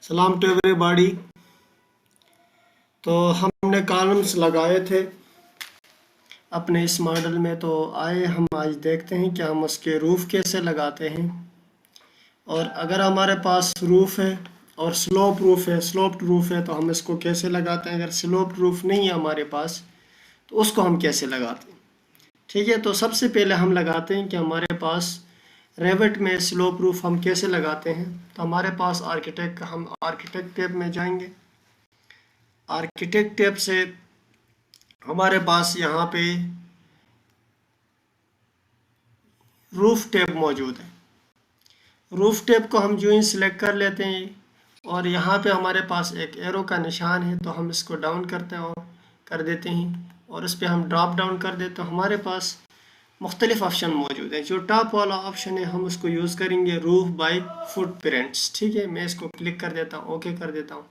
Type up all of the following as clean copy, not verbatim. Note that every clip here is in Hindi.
सलाम टू एवरीबॉडी। तो हमने कॉलम्स लगाए थे अपने इस मॉडल में, तो आए हम आज देखते हैं कि हम उसके रूफ कैसे लगाते हैं। और अगर हमारे पास रूफ है और स्लोप्ड रूफ है तो हम इसको कैसे लगाते हैं। अगर स्लोप्ड रूफ नहीं है हमारे पास तो उसको हम कैसे लगाते हैं। ठीक है, तो सबसे पहले हम लगाते हैं कि हमारे पास रेविट में स्लोप रूफ हम कैसे लगाते हैं। तो हमारे पास हम आर्किटेक्ट टैब में जाएंगे। आर्किटेक्ट टैब से हमारे पास यहाँ पे रूफ टैब मौजूद है। रूफ टैब को हम जो ही सिलेक्ट कर लेते हैं और यहाँ पे हमारे पास एक एरो का निशान है, तो हम इसको डाउन करते हैं और कर देते हैं और इस पर हम ड्रॉप डाउन कर देते हैं। हमारे पास मुख्तलिफ ऑप्शन मौजूद है। जो टॉप वाला ऑप्शन है हम उसको यूज़ करेंगे, रूफ बाई फुटप्रिंट्स। ठीक है, मैं इसको क्लिक कर देता हूँ, ओके कर देता हूँ।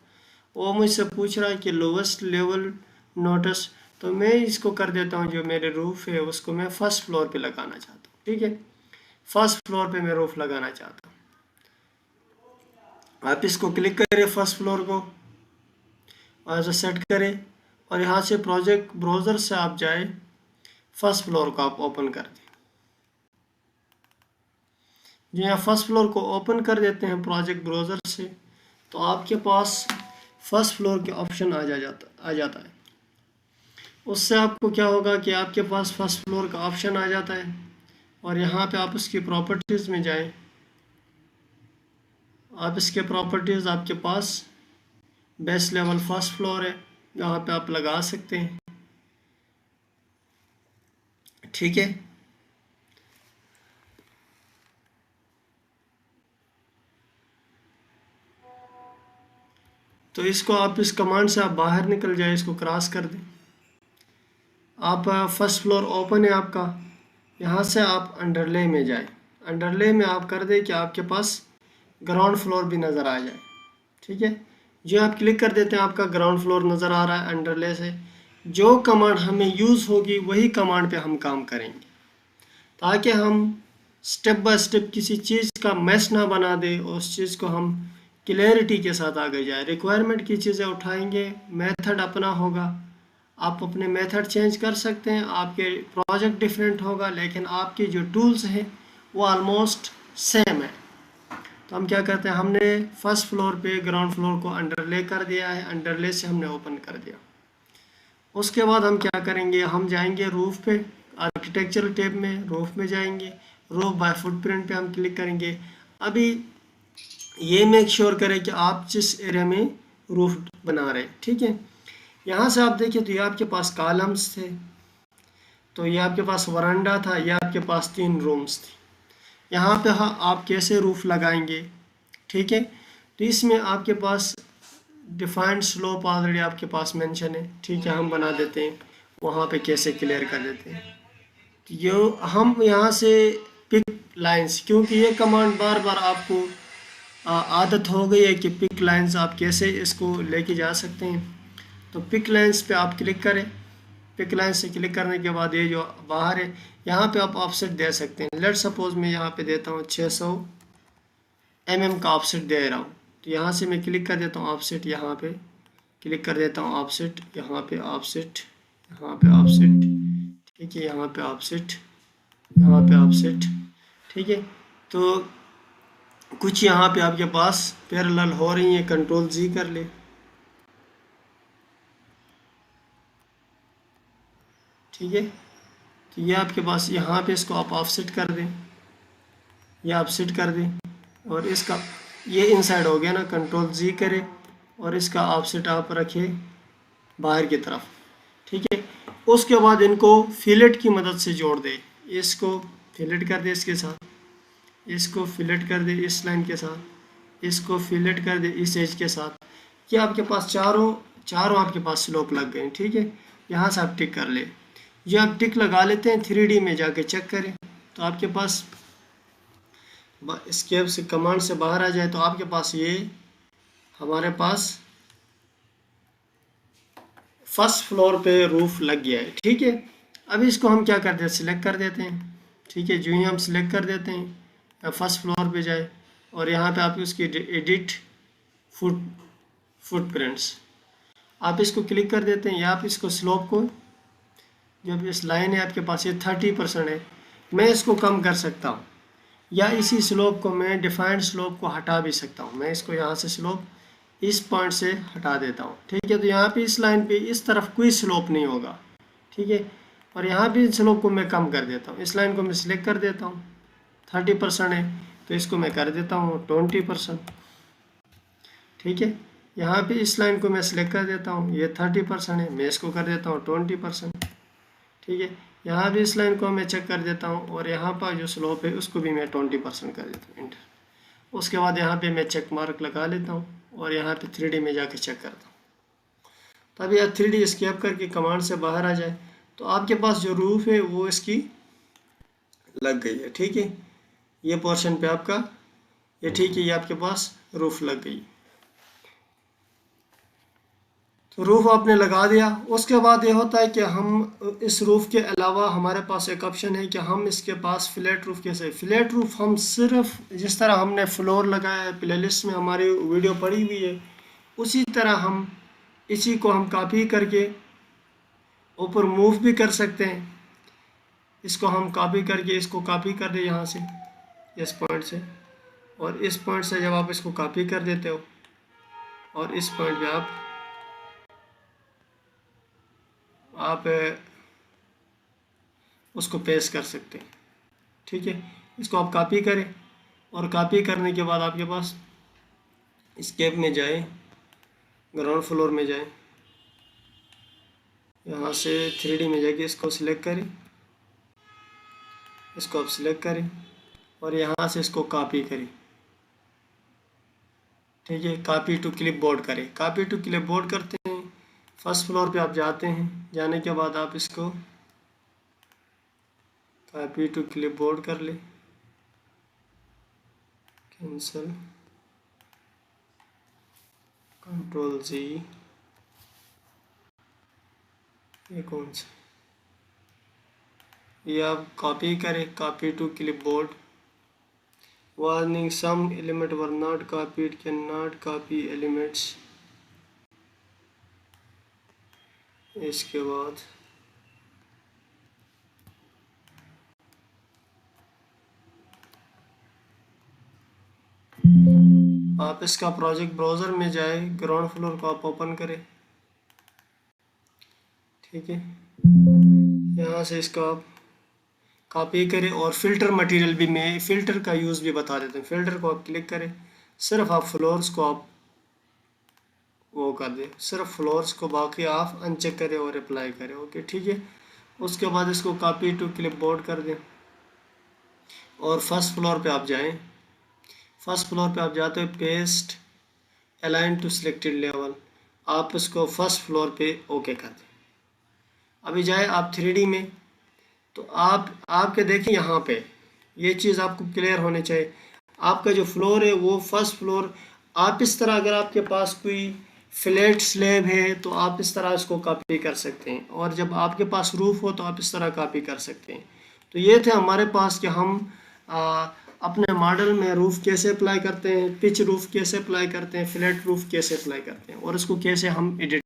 वो मुझसे पूछ रहा है कि लोवेस्ट लेवल नोटिस, तो मैं इसको कर देता हूँ। जो मेरे रूफ है उसको मैं फर्स्ट फ्लोर पे लगाना चाहता हूँ। ठीक है, फर्स्ट फ्लोर पे मैं रूफ लगाना चाहता हूँ। आप इसको क्लिक करें फर्स्ट फ्लोर को और ऐसा सेट करें और यहाँ से प्रोजेक्ट ब्राउज़र से आप जाए, फर्स्ट फ्लोर को आप ओपन कर दें। जो यहाँ फर्स्ट फ्लोर को ओपन कर देते हैं प्रोजेक्ट ब्राउज़र से, तो आपके पास फर्स्ट फ्लोर के ऑप्शन आ जाता है। उससे आपको क्या होगा कि आपके पास फर्स्ट फ्लोर का ऑप्शन आ जाता है और यहाँ पे आप उसकी प्रॉपर्टीज़ में जाएं। आप इसके प्रॉपर्टीज़, आपके पास बेस लेवल फर्स्ट फ्लोर है, यहाँ पे आप लगा सकते हैं। ठीक है, तो इसको आप इस कमांड से आप बाहर निकल जाए, इसको क्रॉस कर दें। आप फर्स्ट फ्लोर ओपन है आपका, यहाँ से आप अंडरले में जाए। अंडरले में आप कर दें कि आपके पास ग्राउंड फ्लोर भी नज़र आ जाए। ठीक है, जो आप क्लिक कर देते हैं आपका ग्राउंड फ्लोर नज़र आ रहा है अंडरले से। जो कमांड हमें यूज़ होगी वही कमांड पे हम काम करेंगे, ताकि हम स्टेप बाय स्टेप किसी चीज़ का मैस ना बना दे और उस चीज़ को हम क्लियरिटी के साथ आगे जाए। रिक्वायरमेंट की चीज़ें उठाएंगे, मेथड अपना होगा। आप अपने मेथड चेंज कर सकते हैं, आपके प्रोजेक्ट डिफरेंट होगा, लेकिन आपके जो टूल्स हैं वो ऑलमोस्ट सेम है। तो हम क्या करते हैं, हमने फर्स्ट फ्लोर पे ग्राउंड फ्लोर को अंडरले कर दिया है, अंडरले से हमने ओपन कर दिया। उसके बाद हम क्या करेंगे, हम जाएंगे रूफ पे, आर्किटेक्चरल टैब में रूफ में जाएंगे, रूफ बाय फुटप्रिंट पे हम क्लिक करेंगे। अभी ये मेक श्योर करें कि आप जिस एरिया में रूफ बना रहे हैं। ठीक है, यहाँ से आप देखिए तो ये आपके पास कॉलम्स थे, तो ये आपके पास वरांडा था, ये आपके पास 3 रूम्स थे। यहाँ पे हाँ आप कैसे रूफ लगाएंगे। ठीक है, तो इसमें आपके पास डिफाइंड स्लोप ऑलरेडी आपके पास मेंशन है। ठीक है, हम बना देते हैं, वहाँ पे कैसे क्लियर कर देते हैं। तो ये हम यहाँ से पिक लाइंस, क्योंकि ये कमांड बार बार आपको आदत हो गई है कि पिक लाइंस आप कैसे इसको लेके जा सकते हैं। तो पिक लाइंस पे आप क्लिक करें। पिक लाइन से क्लिक करने के बाद ये जो बाहर है यहाँ पे आप ऑफसेट दे सकते हैं। लेट सपोज मैं यहाँ पे देता हूँ 600 mm का ऑफसेट दे रहा हूँ, तो यहाँ से मैं क्लिक कर देता हूँ ऑफसेट, यहाँ पे क्लिक कर देता हूँ ऑफसेट, यहाँ पे ऑफसेट, यहाँ पे ऑफसेट। ठीक है, यहाँ पे ऑफसेट, यहाँ पे ऑफसेट। ठीक है, तो कुछ यहाँ पे आपके पास पैरेलल हो रही है, कंट्रोल जी कर ले। ठीक है, तो ये आपके पास यहाँ पे इसको आप ऑफसेट कर दें, ये ऑफसेट कर दें और इसका ये इनसाइड हो गया ना, कंट्रोल जी करें और इसका ऑफसेट आप रखें बाहर की तरफ। ठीक है, उसके बाद इनको फिलेट की मदद से जोड़ दें। इसको फिलेट कर दे इसके साथ, इसको फिलेट कर दे इस लाइन के साथ, इसको फिलेट कर दे इस एज के साथ। ये आपके पास चारों आपके पास स्लोप लग गए। ठीक है, यहाँ से आप टिक कर ले। ये आप टिक लगा लेते हैं, 3D में जाके चेक करें तो आपके पास एस्केप से कमांड से बाहर आ जाए तो आपके पास ये हमारे पास फर्स्ट फ्लोर पे रूफ लग गया है। ठीक है, अभी इसको हम क्या करते हैं, सिलेक्ट कर देते हैं। ठीक है, जो ही हम सिलेक्ट कर देते हैं फर्स्ट फ्लोर पे जाए और यहाँ पे आप उसकी एडिट फुटप्रिंट्स। आप इसको क्लिक कर देते हैं या आप इसको स्लोप को, जब इस लाइन है आपके पास ये 30% है, मैं इसको कम कर सकता हूँ, या इसी स्लोप को मैं डिफाइंड स्लोप को हटा भी सकता हूँ। मैं इसको यहाँ से स्लोप इस पॉइंट से हटा देता हूँ, ठीक है। तो यहाँ पे इस लाइन पे इस तरफ कोई स्लोप नहीं होगा, ठीक है। और यहाँ भी स्लोप को मैं कम कर देता हूँ, इस लाइन को मैं सिलेक्ट कर देता हूँ, 30% है तो इसको मैं कर देता हूँ 20%, ठीक है। यहाँ पे इस लाइन को मैं सिलेक्ट कर देता हूँ, ये 30% है, मैं इसको कर देता हूँ 20%, ठीक है। यहाँ भी इस लाइन को मैं चेक कर देता हूँ और यहाँ पर जो स्लोप है उसको भी मैं 20% कर देता हूँ, इंटर। उसके बाद यहाँ पे मैं चेक मार्क लगा लेता हूँ और यहाँ पे 3D में जाके चेक करता हूँ। तब यह 3D एस्केप करके कमांड से बाहर आ जाए तो आपके पास जो रूफ है वो इसकी लग गई है, ठीक है। ये पोर्शन पे आपका ये ठीक है, ये आपके पास रूफ लग गई। तो रूफ आपने लगा दिया। उसके बाद ये होता है कि हम इस रूफ के अलावा हमारे पास एक ऑप्शन है कि हम इसके पास फ्लैट रूफ कैसे, फ्लैट रूफ हम सिर्फ जिस तरह हमने फ्लोर लगाया है, प्लेलिस्ट में हमारी वीडियो पड़ी हुई है, उसी तरह हम इसी को हम कॉपी करके ऊपर मूव भी कर सकते हैं। इसको हम कॉपी करके इसको कॉपी कर दे यहाँ से इस पॉइंट से, और इस पॉइंट से जब आप इसको कॉपी कर देते हो और इस पॉइंट पे आप उसको पेस्ट कर सकते हैं, ठीक है। इसको आप कॉपी करें और कॉपी करने के बाद आपके पास एस्केप में जाए, ग्राउंड फ्लोर में जाए, यहाँ से 3D में जाके इसको सिलेक्ट करें, इसको आप सिलेक्ट करें और यहाँ से इसको कॉपी करें, ठीक है। कॉपी टू क्लिपबोर्ड करें, कॉपी टू क्लिपबोर्ड करते हैं। फर्स्ट फ्लोर पे आप जाते हैं, जाने के बाद आप इसको कॉपी टू क्लिपबोर्ड कर ले, कैंसिल, Ctrl+Z, ये कौन सा, ये आप कॉपी करें, copy to clipboard. Warning, some element were not copied, can not copy elements. इसके बाद आप इसका प्रोजेक्ट ब्राउज़र में जाए, ग्राउंड फ्लोर को आप ओपन करें, ठीक है। यहाँ से इसको आप कॉपी करें और फिल्टर मटेरियल भी, मैं फ़िल्टर का यूज़ भी बता देता हूँ। फ़िल्टर को आप क्लिक करें, सिर्फ आप फ्लोर्स को आप वो कर दें, सिर्फ फ्लोर्स को, बाकी आप अनचेक करें और अप्लाई करें, ओके, ठीक है। उसके बाद इसको कॉपी टू क्लिपबोर्ड कर दें और फर्स्ट फ्लोर पे आप जाएं। फर्स्ट फ्लोर पे आप जाते हो, paste align to selected level, आप इसको फर्स्ट फ्लोर पे ओके कर दें। अभी जाए आप 3D में, तो आपके देखें यहाँ पे ये चीज़ आपको क्लियर होनी चाहिए। आपका जो फ्लोर है वो फर्स्ट फ्लोर, आप इस तरह, अगर आपके पास कोई फ्लैट स्लैब है तो आप इस तरह इसको कॉपी कर सकते हैं, और जब आपके पास रूफ हो तो आप इस तरह कॉपी कर सकते हैं। तो ये थे हमारे पास कि हम अपने मॉडल में रूफ कैसे अप्लाई करते हैं, पिच रूफ कैसे अप्लाई करते हैं, फ्लैट रूफ कैसे अप्लाई करते हैं, और इसको कैसे हम एडिट